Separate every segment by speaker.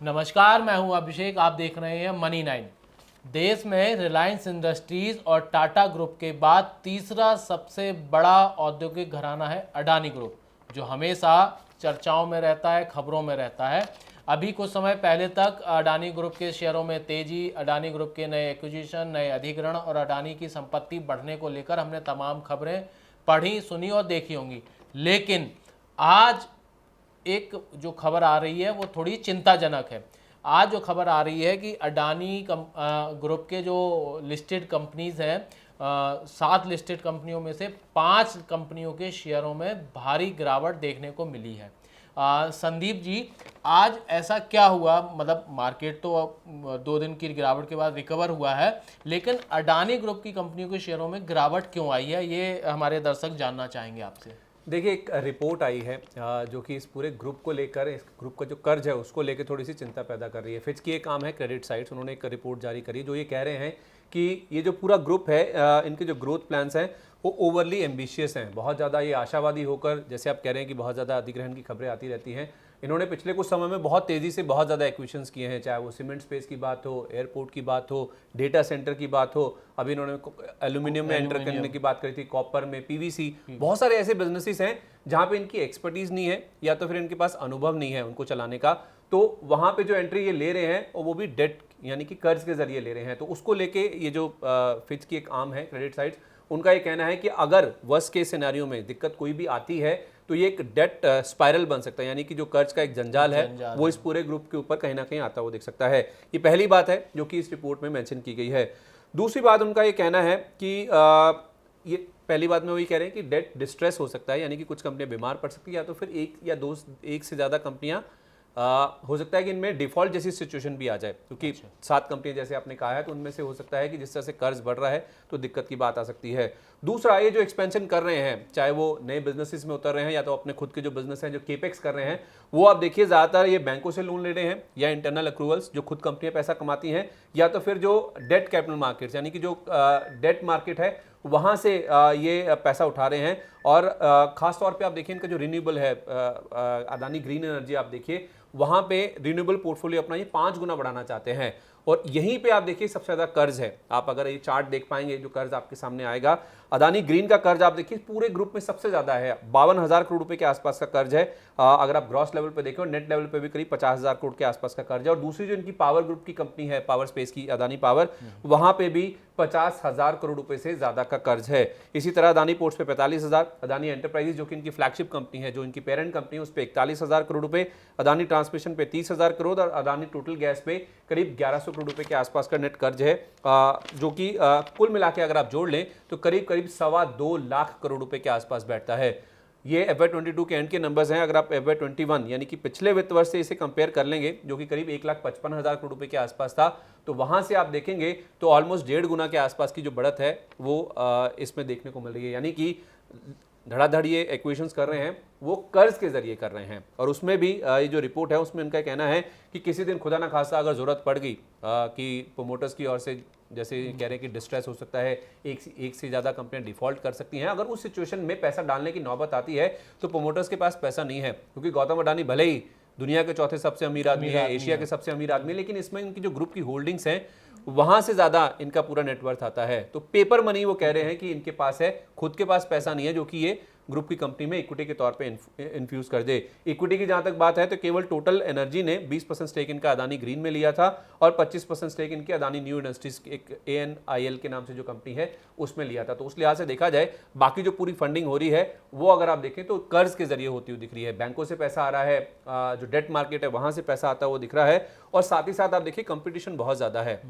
Speaker 1: नमस्कार, मैं हूं अभिषेक। आप देख रहे हैं मनी 9। देश में रिलायंस इंडस्ट्रीज और टाटा ग्रुप के बाद तीसरा सबसे बड़ा औद्योगिक घराना है अडानी ग्रुप, जो हमेशा चर्चाओं में रहता है, खबरों में रहता है। अभी कुछ समय पहले तक अडानी ग्रुप के शेयरों में तेजी, अडानी ग्रुप के नए एक्विजिशन, नए अधिग्रहण और अडानी की संपत्ति बढ़ने को लेकर हमने तमाम खबरें पढ़ी, सुनी और देखी होंगी। लेकिन आज एक जो खबर आ रही है वो थोड़ी चिंताजनक है। आज जो खबर आ रही है कि अडानी ग्रुप के जो लिस्टेड कंपनीज हैं, 7 लिस्टेड कंपनियों में से 5 कंपनियों के शेयरों में भारी गिरावट देखने को मिली है। संदीप जी, आज ऐसा क्या हुआ? मतलब मार्केट तो 2 दिन की गिरावट के बाद रिकवर हुआ है, लेकिन अडानी ग्रुप की कंपनियों के शेयरों में गिरावट क्यों आई है, ये हमारे दर्शक जानना चाहेंगे आपसे।
Speaker 2: देखिए, एक रिपोर्ट आई है जो कि इस पूरे ग्रुप को लेकर, इस ग्रुप का जो कर्ज है उसको लेकर थोड़ी सी चिंता पैदा कर रही है। फिच की एक काम है क्रेडिट साइट्स, उन्होंने एक रिपोर्ट जारी करी जो ये कह रहे हैं कि ये जो पूरा ग्रुप है, इनके जो ग्रोथ प्लान्स हैं वो ओवरली एम्बिशियस हैं, बहुत ज़्यादा ये आशावादी होकर, जैसे आप कह रहे हैं कि बहुत ज़्यादा अधिग्रहण की खबरें आती रहती हैं। इन्होंने पिछले कुछ समय में बहुत तेज़ी से बहुत ज़्यादा एक्विजिशंस किए हैं, चाहे वो सीमेंट स्पेस की बात हो, एयरपोर्ट की बात हो, डेटा सेंटर की बात हो, अभी इन्होंने एल्यूमिनियम में एंटर करने की बात करी थी, कॉपर में, पीवीसी, बहुत सारे ऐसे बिजनेसेस हैं जहाँ पे इनकी एक्सपर्टीज नहीं है या तो फिर इनके पास अनुभव नहीं है उनको चलाने का। तो वहाँ पे जो एंट्री ये ले रहे हैं और वो भी डेट यानी कि कर्ज के जरिए ले रहे हैं। तो उसको लेके ये जो फिच की एक आर्म है क्रेडिट साइट्स, उनका ये कहना है कि अगर वर्स्ट केस सिनेरियो में दिक्कत कोई भी आती है तो ये एक डेट स्पाइरल बन सकता है, यानी कि जो कर्ज का एक जंजाल है वो इस पूरे ग्रुप के ऊपर कहीं ना कहीं आता हुआ दिख सकता है। ये पहली बात है जो कि इस रिपोर्ट में मेंशन की गई है। दूसरी बात उनका ये कहना है कि ये पहली बात में वही कह रहे हैं कि डेट डिस्ट्रेस हो सकता है, यानी कि कुछ कंपनियां बीमार पड़ सकती है, या तो फिर एक से ज़्यादा कंपनियां हो सकता है कि इनमें डिफॉल्ट जैसी सिचुएशन भी आ जाए, क्योंकि 7 कंपनियां जैसे आपने कहा है, तो उनमें से हो सकता है कि जिस तरह से कर्ज बढ़ रहा है तो दिक्कत की बात आ सकती है। दूसरा, ये जो एक्सपेंशन कर रहे हैं, चाहे वो नए बिजनेसेस में उतर रहे हैं या तो अपने खुद के जो बिजनेस हैं जो केपेक्स कर रहे हैं, वो आप देखिए ज़्यादातर ये बैंकों से लोन ले रहे हैं या इंटरनल अक्रूवल्स जो खुद कंपनियां पैसा कमाती हैं, या तो फिर जो डेट कैपिटल मार्केट्स यानी कि जो डेट मार्केट है वहाँ से ये पैसा उठा रहे हैं। और ख़ास तौर पे आप देखिए इनका जो रिन्यूएबल है, अडानी ग्रीन एनर्जी, आप देखिए वहाँ पे रिन्यूएबल पोर्टफोलियो अपना ये 5 गुना बढ़ाना चाहते हैं। और यहीं पे आप देखिए सबसे ज़्यादा कर्ज है। आप अगर ये चार्ट देख पाएंगे, जो कर्ज आपके सामने आएगा, अडानी ग्रीन का कर्ज आप देखिए पूरे ग्रुप में सबसे ज़्यादा है, 52,000 करोड़ रुपए के आसपास का कर्ज है। अगर आप ग्रॉस लेवल पे देखें और नेट लेवल पे भी करीब 50,000 करोड़ के आसपास का कर्ज है। और दूसरी जो इनकी पावर ग्रुप की कंपनी है, पावर स्पेस की अडानी पावर, वहाँ पे भी 50,000 करोड़ रुपए से ज़्यादा का कर्ज है। इसी तरह अडानी पोर्ट्स पे 45,000, अडानी एंटरप्राइजेज जो कि इनकी फ्लैगशिप कंपनी है, जो इनकी पेरेंट कंपनी है, उस पर 41,000 करोड़ रुपए, अडानी ट्रांसमिशन पे 30,000 करोड़ और अडानी टोटल गैस पे करीब 1100 करोड़ रुपए के आसपास का नेट कर्ज है, जो कि कुल मिला के अगर आप जोड़ लें तो करीब 2.25 लाख करोड़ रुपए के आसपास बैठता है। ये FY22 के एंड के नंबर्स हैं। अगर आप FY21 यानी कि पिछले वित्त वर्ष से इसे कंपेयर कर लेंगे, जो कि करीब 1,55,000 करोड़ रुपए के आसपास था, तो वहां से आप देखेंगे तो ऑलमोस्ट 1.5 गुना के आसपास की जो बढ़त है वो इसमें देखने को मिल रही है। यानी कि धड़ाधड़ ये एक्विजिशंस कर रहे हैं वो कर्ज के जरिए कर रहे हैं। और उसमें भी ये जो रिपोर्ट है उसमें उनका कहना है कि किसी दिन खुदा ना खासा अगर जरूरत पड़ गई कि प्रोमोटर्स की ओर से, जैसे कह रहे हैं कि डिस्ट्रेस हो सकता है, एक से ज़्यादा कंपनियां डिफॉल्ट कर सकती हैं, अगर उस सिचुएशन में पैसा डालने की नौबत आती है तो प्रोमोटर्स के पास पैसा नहीं है। क्योंकि गौतम अडानी भले ही दुनिया के चौथे सबसे अमीर आदमी है, एशिया के सबसे अमीर आदमी, लेकिन इसमें इनकी जो ग्रुप की होल्डिंग्स हैं वहां से ज्यादा इनका पूरा नेटवर्थ आता है। तो पेपर मनी वो कह रहे हैं कि इनके पास है, खुद के पास पैसा नहीं है जो कि ये ग्रुप की कंपनी में इक्विटी के तौर पे इन्फ्यूज कर दे। इक्विटी की जहां तक बात है तो केवल टोटल एनर्जी ने 20% स्टेक इनका अडानी ग्रीन में लिया था और 25% स्टेक इनके अडानी न्यू इंडस्ट्रीज, एक ANIL के नाम से जो कंपनी है, उसमें लिया था। तो उस लिहाज से देखा जाए बाकी जो पूरी फंडिंग हो रही है वो अगर आप देखें तो कर्ज के जरिए होती हुई दिख रही है। बैंकों से पैसा आ रहा है, जो डेट मार्केट है वहां से पैसा आता हुआ दिख रहा है। और साथ ही साथ आप देखिए कंपटीशन बहुत ज्यादा है।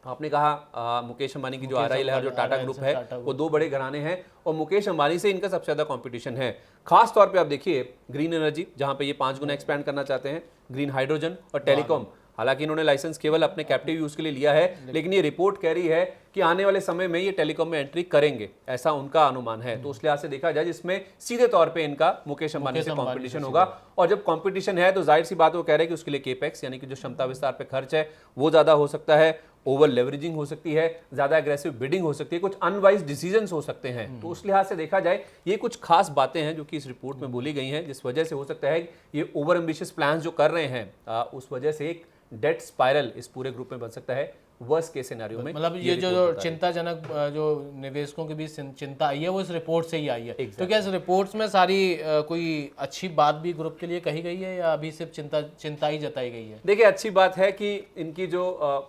Speaker 2: आपने कहा मुकेश अंबानी की जो RIL है और जो टाटा ग्रुप है, वो 2 बड़े घराने हैं और मुकेश अंबानी से इनका सबसे ज़्यादा कंपटीशन है। खास तौर पे आप देखिए ग्रीन एनर्जी, जहां पे ये 5 गुना एक्सपैंड करना चाहते हैं, ग्रीन हाइड्रोजन और टेलीकॉम। हालांकि इन्होंने लाइसेंस केवल अपने कैप्टिव यूज के लिए लिया है, लेकिन ये रिपोर्ट कह रही है कि आने वाले समय में ये टेलीकॉम में एंट्री करेंगे, ऐसा उनका अनुमान है। तो उस लिहाज से देखा जाए जिसमें सीधे तौर पे इनका मुकेश अंबानी से कंपटीशन होगा। और जब कंपटीशन है तो जाहिर सी बात वो कह रहे हैं कि उसके लिए केपेक्स यानी कि जो क्षमता विस्तार पे खर्च है वो ज्यादा हो सकता है। ओवर लेवरेजिंग हो सकती है, ज्यादा एग्रेसिव बिडिंग हो सकती है, कुछ अनवाइज डिसीजंस हो सकते हैं। तो उस लिहाज से देखा जाए ये कुछ खास बातें हैं जो कि इस रिपोर्ट में बोली गई हैं, जिस वजह से हो सकता है ये ओवर एम्बिशियस प्लान्स जो कर रहे हैं उस वजह से एक डेट स्पाइरल इस पूरे ग्रुप में बन सकता है वर्स्ट केस सिनेरियो में।
Speaker 1: मतलब ये जो चिंताजनक जो निवेशकों की भी चिंता आई है वो इस रिपोर्ट से ही आई है। तो क्या इस रिपोर्ट्स में सारी कोई अच्छी बात भी ग्रुप के लिए कही गई है या अभी सिर्फ चिंता ही जताई गई है?
Speaker 2: देखिए, अच्छी बात है कि इनकी जो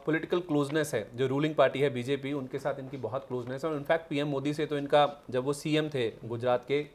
Speaker 2: पॉलिटिकल क्लोजनेस है, जो रूलिंग पार्टी है बीजेपी, उनके साथ इनकी बहुत क्लोजनेस है। और इनफैक्ट पीएम मोदी से तो इनका, जब वो सीएम थे गुजरात के,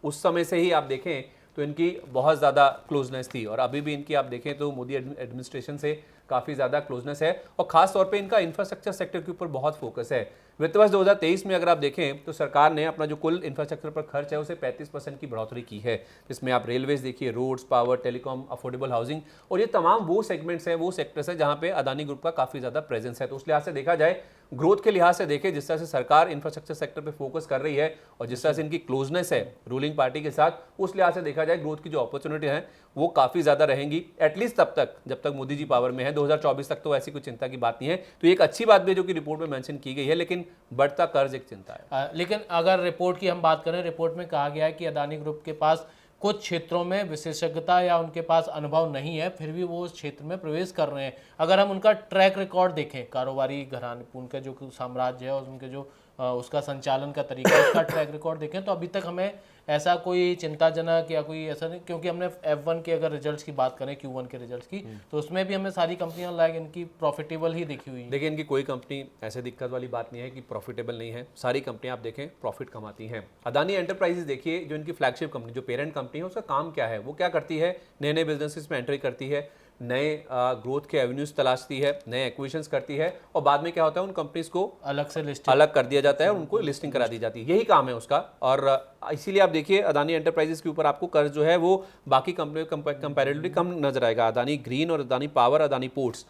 Speaker 2: उस समय से ही आप देखें तो इनकी बहुत ज़्यादा क्लोजनेस थी। और अभी भी इनकी आप देखें तो मोदी एडमिनिस्ट्रेशन से काफ़ी ज़्यादा क्लोजनेस है। और खास तौर पे इनका इंफ्रास्ट्रक्चर सेक्टर के ऊपर बहुत फोकस है। वित्त वर्ष 2023 में अगर आप देखें तो सरकार ने अपना जो कुल इंफ्रास्ट्रक्चर पर खर्च है उसे 35% की बढ़ोतरी की है, जिसमें आप रेलवेज देखिए, roads, power, telecom, affordable housing, और ये तमाम वो सेगमेंट्स हैं, वो सेक्टर्स हैं जहां पे अदानी ग्रुप का काफ़ी ज़्यादा प्रेजेंस है। तो उस लिहाज से देखा जाए, ग्रोथ के लिहाज से देखें, जिस तरह से सरकार इंफ्रास्ट्रक्चर सेक्टर पे फोकस कर रही है और जिस तरह से इनकी क्लोजनेस है रूलिंग पार्टी के साथ, उस लिहाज से देखा जाए ग्रोथ की जो अपॉर्चुनिटी है वो काफ़ी ज़्यादा रहेंगी, एटलीस्ट तब तक जब तक मोदी जी पावर में है। 2024 तक तो ऐसी कोई चिंता की बात नहीं है। तो एक अच्छी बात भी है जो कि रिपोर्ट में मेंशन की गई है, लेकिन बढ़ता कर्ज एक चिंता है।
Speaker 1: लेकिन अगर रिपोर्ट की हम बात करें, रिपोर्ट में कहा गया है कि अदानी ग्रुप के पास कुछ क्षेत्रों में विशेषज्ञता या उनके पास अनुभव नहीं है, फिर भी वो उस क्षेत्र में प्रवेश कर रहे हैं। अगर हम उनका ट्रैक रिकॉर्ड देखें, कारोबारी घराने, उनका जो साम्राज्य है और उनके जो उसका संचालन का तरीका, उसका ट्रैक रिकॉर्ड देखें तो अभी तक हमें ऐसा कोई चिंताजनक या कोई ऐसा नहीं, क्योंकि हमने F1 के अगर रिजल्ट्स की बात करें, Q1 के रिजल्ट्स की, तो उसमें भी हमें सारी कंपनियां लाइक इनकी प्रॉफिटेबल ही देखी हुई है।
Speaker 2: देखिए, इनकी कोई कंपनी ऐसे दिक्कत वाली बात नहीं है कि प्रॉफिटेबल नहीं है। सारी कंपनियां आप देखें प्रॉफिट कमाती हैं। अदानी एंटरप्राइजेस देखिए, जो इनकी फ्लैगशिप कंपनी, जो पेरेंट कंपनी है, उसका काम क्या है, वो क्या करती है, नए नए बिजनेसेस में एंट्री करती है, नए ग्रोथ के एवेन्यूज तलाशती है, नए एक्विजिशंस करती है, और बाद में क्या होता है, उन कंपनीज को
Speaker 1: अलग से लिस्ट
Speaker 2: अलग कर दिया जाता है, उनको लिस्टिंग करा दी जाती है। यही काम है उसका। और इसीलिए आप देखिए अदानी एंटरप्राइजेस के ऊपर आपको कर्ज जो है वो बाकी कंपनियों कंपैरेटिवली कम नजर आएगा। अदानी ग्रीन और अदानी पावर, अदानी पोर्ट्स,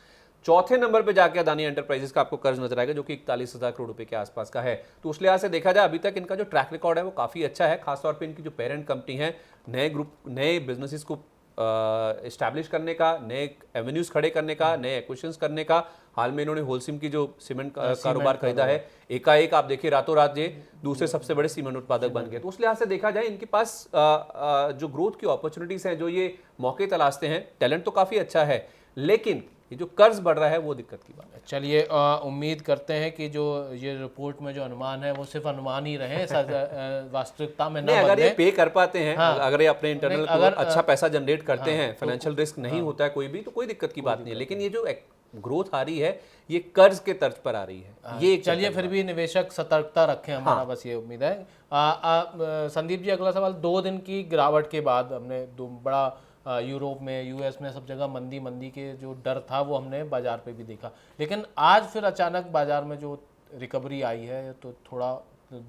Speaker 2: चौथे नंबर पे जाके अदानी एंटरप्राइजेस का आपको कर्ज नजर आएगा, जो कि 41,000 करोड़ रुपए के आसपास का है। तो उस लिहाज से देखा जाए, अभी तक इनका जो ट्रैक रिकॉर्ड है वो काफी अच्छा है। खासतौर पर इनकी जो पेरेंट कंपनी है, नए ग्रुप, नए बिजनेसेस को इस्टेब्लिश करने का, नए एवेन्यूज खड़े करने का, नए एक्विजिशंस करने का। हाल में इन्होंने होलसिम की जो सीमेंट कारोबार खरीदा है, एकाएक आप देखिए रातों रात ये दूसरे सबसे बड़े सीमेंट उत्पादक बन गए। तो उस लिहाज से देखा जाए, इनके पास जो ग्रोथ की अपॉर्चुनिटीज हैं, जो ये मौके तलाशते हैं, टैलेंट तो काफी अच्छा है, लेकिन ये जो कर्ज बढ़ रहा है वो दिक्कत की बात है।
Speaker 1: चलिए, उम्मीद करते हैं कि जो ये रिपोर्ट में जो अनुमान है वो सिर्फ अनुमान ही रहे, वास्तविकता में ना
Speaker 2: अगर
Speaker 1: बदले।
Speaker 2: ये पे कर पाते हैं,
Speaker 1: हाँ,
Speaker 2: अगर ये अपने इंटरनल
Speaker 1: अगर
Speaker 2: अच्छा पैसा जनरेट करते हैं,
Speaker 1: तो
Speaker 2: फाइनेंशियल रिस्क नहीं होता है कोई भी, तो कोई दिक्कत की बात नहीं है। लेकिन ये जो ग्रोथ आ रही है ये कर्ज के तर्ज पर आ रही है। ये
Speaker 1: चलिए, फिर भी निवेशक सतर्कता रखें, हमारा बस ये उम्मीद है। संदीप जी, अगला सवाल, 2 दिन की गिरावट के बाद हमने बड़ा यूरोप में, यूएस में, सब जगह मंदी के जो डर था वो हमने बाजार पे भी देखा, लेकिन आज फिर अचानक बाजार में जो रिकवरी आई है, तो थोड़ा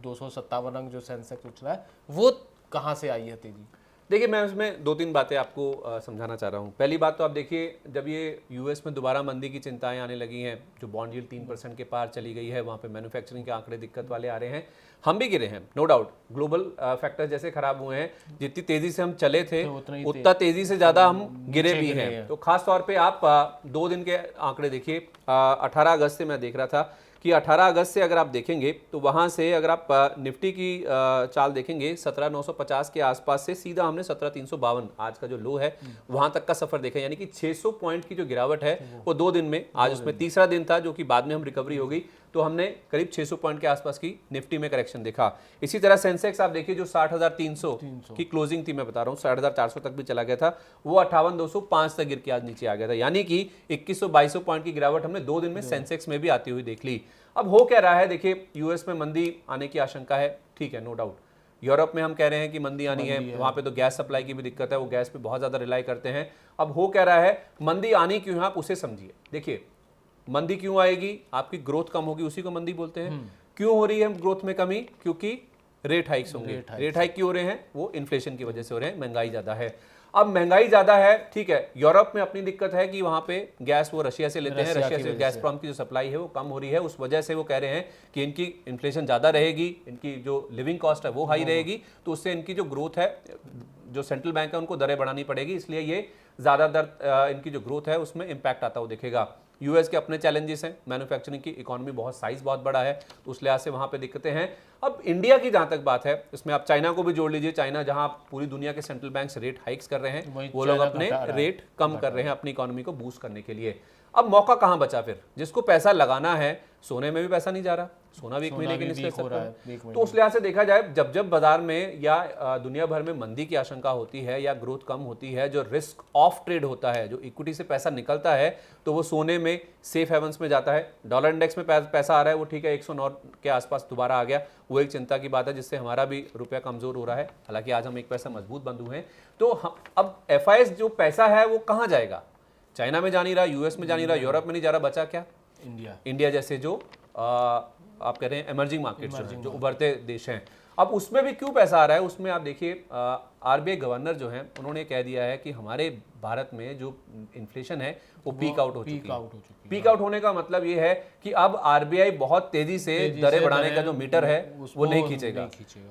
Speaker 1: 257 अंक जो सेंसेक्स उछला है, वो कहाँ से आई है तेजी?
Speaker 2: देखिए, मैं उसमें 2-3 बातें आपको समझाना चाह रहा हूँ। पहली बात तो आप देखिए, जब ये यूएस में दोबारा मंदी की चिंताएं आने लगी हैं, जो बॉन्ड यील्ड 3% के पार चली गई है, वहाँ पे मैन्युफैक्चरिंग के आंकड़े दिक्कत वाले आ रहे हैं, हम भी गिरे हैं, नो डाउट। ग्लोबल फैक्टर्स जैसे खराब हुए हैं, जितनी तेजी से हम चले थे उतना तेजी से ज़्यादा हम गिरे भी हैं। तो खास तौर पर आप 2 दिन के आंकड़े देखिए। 18 अगस्त से मैं देख रहा था कि 18 अगस्त से अगर आप देखेंगे तो वहाँ से अगर आप निफ्टी की चाल देखेंगे, 17,950 के आसपास से सीधा हमने 17,352 आज का जो लो है वहाँ तक का सफर देखा। यानी कि 600 पॉइंट की जो गिरावट है वो 2 दिन में, आज उसमें तीसरा दिन था जो कि बाद में हम रिकवरी हो गई, तो हमने करीब 600 पॉइंट के आसपास की निफ्टी में करेक्शन देखा। इसी तरह सेंसेक्स आप देखिए, जो 60,300 की क्लोजिंग थी, मैं बता रहा हूँ 60,400 तक भी चला गया था, वो 58,205 तक गिर के आज नीचे आ गया था। यानी कि 2100-2200 पॉइंट की गिरावट हमने 2 दिन में सेंसेक्स में भी आती हुई देख ली। अब हो क्या रहा है, देखिए यूएस में मंदी आने की आशंका है, ठीक है, नो डाउट। यूरोप में हम कह रहे हैं कि मंदी आनी है, वहाँ पे तो गैस सप्लाई की भी दिक्कत है, वो गैस पे बहुत ज़्यादा रिलाई करते हैं। अब हो क्या रहा है, मंदी आनी क्यों है, आप उसे समझिए। देखिए, मंदी क्यों आएगी, आपकी ग्रोथ कम होगी, उसी को मंदी बोलते हैं। क्यों हो रही है ग्रोथ में कमी, क्योंकि रेट हाइक्स होंगे। रेट हाइक क्यों हो रहे हैं, वो इन्फ्लेशन की वजह से हो रहे हैं, महंगाई ज़्यादा है। अब महंगाई ज़्यादा है, ठीक है, यूरोप में अपनी दिक्कत है कि वहाँ पे गैस वो रशिया से लेते हैं, रशिया से गैसप्रॉम की जो सप्लाई है वो कम हो रही है, उस वजह से वो कह रहे हैं कि इनकी इन्फ्लेशन ज़्यादा रहेगी, इनकी जो लिविंग कॉस्ट है वो हाई रहेगी, तो उससे इनकी जो ग्रोथ है, जो सेंट्रल बैंक है उनको दरें बढ़ानी पड़ेगी, इसलिए ये ज़्यादा दर इनकी जो ग्रोथ है उसमें इम्पैक्ट आता हुआ दिखेगा। यूएस के अपने चैलेंजेस हैं, मैन्युफैक्चरिंग की इकोनॉमी बहुत साइज बहुत बड़ा है, तो उस लिहाज से वहाँ पे दिक्कतें हैं। अब इंडिया की जहाँ तक बात है, इसमें आप चाइना को भी जोड़ लीजिए। चाइना जहाँ पूरी दुनिया के सेंट्रल बैंक्स रेट हाइक्स कर रहे हैं, वो लोग अपने रेट कम कर रहे हैं अपनी इकोनॉमी को बूस्ट करने के लिए। अब मौका कहाँ बचा फिर? जिसको पैसा लगाना है, सोने में भी पैसा नहीं जा रहा, सोना भी 1 महीने के नीचे सकता है। तो उस लिहाज से देखा जाए, जब जब बाजार में या दुनिया भर में मंदी की आशंका होती है या ग्रोथ कम होती है, जो रिस्क ऑफ ट्रेड होता है, जो इक्विटी से पैसा निकलता है, तो वो सोने में सेफ हेवंस में जाता है। डॉलर इंडेक्स में पैसा आ रहा है, वो ठीक है 109 के आसपास दोबारा आ गया, वो एक चिंता की बात है, जिससे हमारा भी रुपया कमजोर हो रहा है। हालांकि आज हम 1 पैसा मजबूत बंद हुए हैं। तो अब FIs जो पैसा है वो कहाँ जाएगा? चाइना में जा नहीं रहा, यूएस में जा नहीं रहा, यूरोप में नहीं जा रहा, बचा क्या? इंडिया जैसे जो आप कह रहे हैं इमर्जिंग मार्केट्स जो उभरते देश हैं। अब उसमें भी क्यों पैसा आ रहा है? उसमें आप देखिए, RBI गवर्नर जो हैं उन्होंने कह दिया है कि हमारे भारत में जो इन्फ्लेशन है वो पीक आउट हो चुकी है। पीक आउट होने का मतलब ये है कि अब RBI बहुत तेजी से दरें बढ़ाने का जो मीटर है वो नहीं खींचेगा।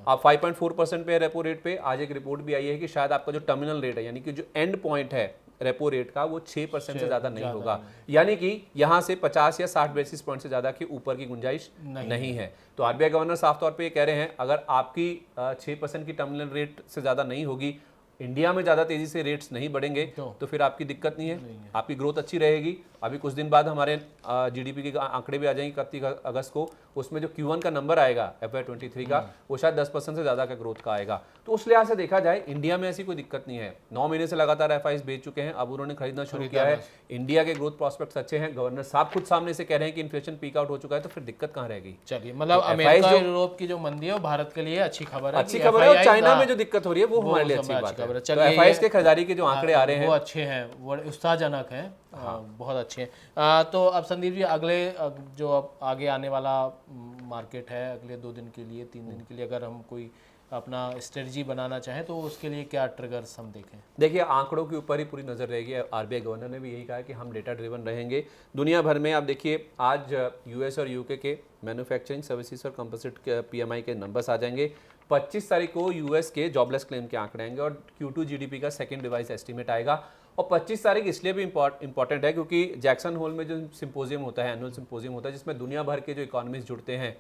Speaker 2: आप 5.4% पे रेपो रेट पे, आज एक रिपोर्ट भी आई है कि शायद आपका जो टर्मिनल रेट है, यानी कि जो एंड पॉइंट है रेपो रेट का, वो 6% से ज्यादा नहीं होगा। यानी कि यहां से 50 या 60 बेसिस पॉइंट से ज्यादा की ऊपर की गुंजाइश नहीं है। तो RBI गवर्नर साफ तौर पे ये कह रहे हैं, अगर आपकी 6% की टर्मिनल रेट से ज्यादा नहीं होगी, इंडिया में ज्यादा तेजी से रेट्स नहीं बढ़ेंगे, तो फिर आपकी दिक्कत नहीं है, आपकी ग्रोथ अच्छी रहेगी। अभी कुछ दिन बाद हमारे GDP के आंकड़े भी आ जाएंगे 31 अगस्त को, उसमें जो Q1 का नंबर आएगा FY23 का, वो शायद 10% से ज्यादा का ग्रोथ का आएगा। तो उस लिहाज से देखा जाए, इंडिया में ऐसी कोई दिक्कत नहीं है। 9 महीने से लगातार FIs बेच चुके हैं, अब उन्होंने खरीदना शुरू किया है। इंडिया के ग्रोथ प्रॉस्पेक्ट्स अच्छे हैं। गवर्नर साहब खुद सामने से कह रहे हैं कि इन्फ्लेशन पीक आउट हो चुका है, तो फिर दिक्कत कहाँ रहेगी?
Speaker 1: चलिए, मतलब अमेरिका यूरोप की जो मंदी है वो भारत के लिए अच्छी खबर है।
Speaker 2: अच्छी खबर है। और चाइना में जो दिक्कत हो रही है वो हमारे लिए अच्छी बात है। तो FIs के खरीदारी के जो आंकड़े आ रहे हैं
Speaker 1: वो अच्छे हैं, वो उत्साहजनक हैं, बहुत अच्छे हैं। तो अब संदीप जी, अगले जो अब आगे आने वाला मार्केट है, अगले 2 दिन के लिए 3 दिन के लिए, अगर हम कोई अपना स्ट्रेटजी बनाना चाहें तो उसके लिए क्या ट्रिगर्स हम देखें? देखिए,
Speaker 2: आंकड़ों के ऊपर ही पूरी नज़र रहेगी। RBI गवर्नर ने भी यही कहा कि हम डेटा ड्रिवन रहेंगे दुनिया भर में। आप देखिए, आज US और UK के मैन्युफैक्चरिंग सर्विसेज और कंपोजिट PMI के नंबर्स आ जाएंगे। 25 तारीख को US के जॉबलेस क्लेम के आंकड़े आएंगे और Q2 GDP का सेकेंड रिवाइज एस्टीमेट आएगा। और 25 तारीख इसलिए भी इंपॉर्टेंट है क्योंकि जैक्सन होल में जो सिंपोजियम होता है, एनुअल सिंपोजियम होता है, जिसमें दुनिया भर के जो इकोनॉमिस्ट जुड़ते हैं,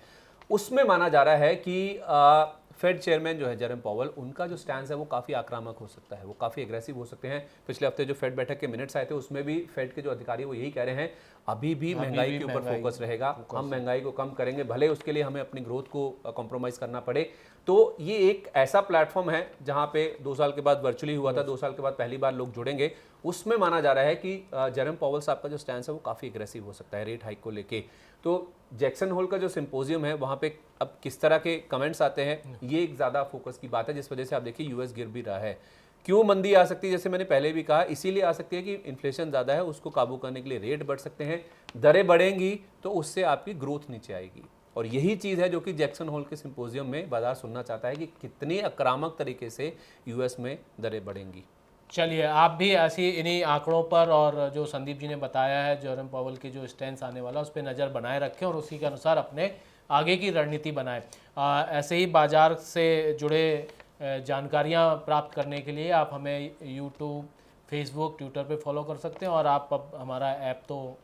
Speaker 2: उसमें माना जा रहा है कि फेड चेयरमैन जो है जेरम पॉवेल, उनका जो स्टैंड है वो काफ़ी आक्रामक हो सकता है, वो काफ़ी एग्रेसिव हो सकते हैं। पिछले हफ्ते जो फेड बैठक के मिनट्स आए थे उसमें भी फेड के जो अधिकारी वो यही कह रहे हैं, अभी भी महंगाई के ऊपर फोकस रहेगा, हम महंगाई को कम करेंगे, भले उसके लिए हमें अपनी ग्रोथ को कॉम्प्रोमाइज करना पड़े। तो ये एक ऐसा प्लेटफॉर्म है जहां पे 2 साल के बाद वर्चुअली हुआ था, 2 साल के बाद पहली बार लोग जुड़ेंगे। उसमें माना जा रहा है कि जेरम पॉवेल साहब का जो स्टैंड है वो काफ़ी एग्रेसिव हो सकता है रेट हाइक को लेके। तो जैक्सन होल का जो सिंपोजियम है वहाँ पे अब किस तरह के कमेंट्स आते हैं, ये एक ज़्यादा फोकस की बात है, जिस वजह से आप देखिए US गिर भी रहा है। क्यों मंदी आ सकती है? जैसे मैंने पहले भी कहा, इसीलिए आ सकती है कि इन्फ्लेशन ज़्यादा है, उसको काबू करने के लिए रेट बढ़ सकते हैं, दरें बढ़ेंगी तो उससे आपकी ग्रोथ नीचे आएगी। और यही चीज़ है जो कि जैक्सन होल के सिंपोजियम में बाजार सुनना चाहता है कि कितने आक्रामक तरीके से US में दरें बढ़ेंगी।
Speaker 1: चलिए, आप भी ऐसी इन्हीं आंकड़ों पर और जो संदीप जी ने बताया है जेरम पॉवेल की जो स्टैंड आने वाला, उस पर नज़र बनाए रखें और उसी के अनुसार अपने आगे की रणनीति बनाएं। ऐसे ही बाजार से जुड़े जानकारियां प्राप्त करने के लिए आप हमें YouTube, Facebook, ट्विटर पे फॉलो कर सकते हैं। और आप अब हमारा ऐप तो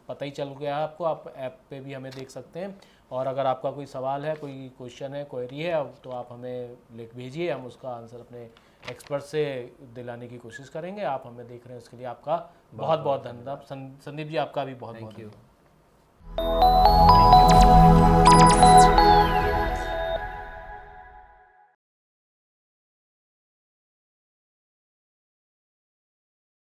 Speaker 1: पता ही चल गया है आपको, आप ऐप पे भी हमें देख सकते हैं। और अगर आपका कोई सवाल है, कोई क्वेश्चन है, क्वेरी है, तो आप हमें लिख भेजिए, हम उसका आंसर अपने एक्सपर्ट से दिलाने की कोशिश करेंगे। आप हमें देख रहे हैं उसके लिए आपका बहुत बहुत धन्यवाद। संदीप जी, आपका भी बहुत बहुत धन्यवाद।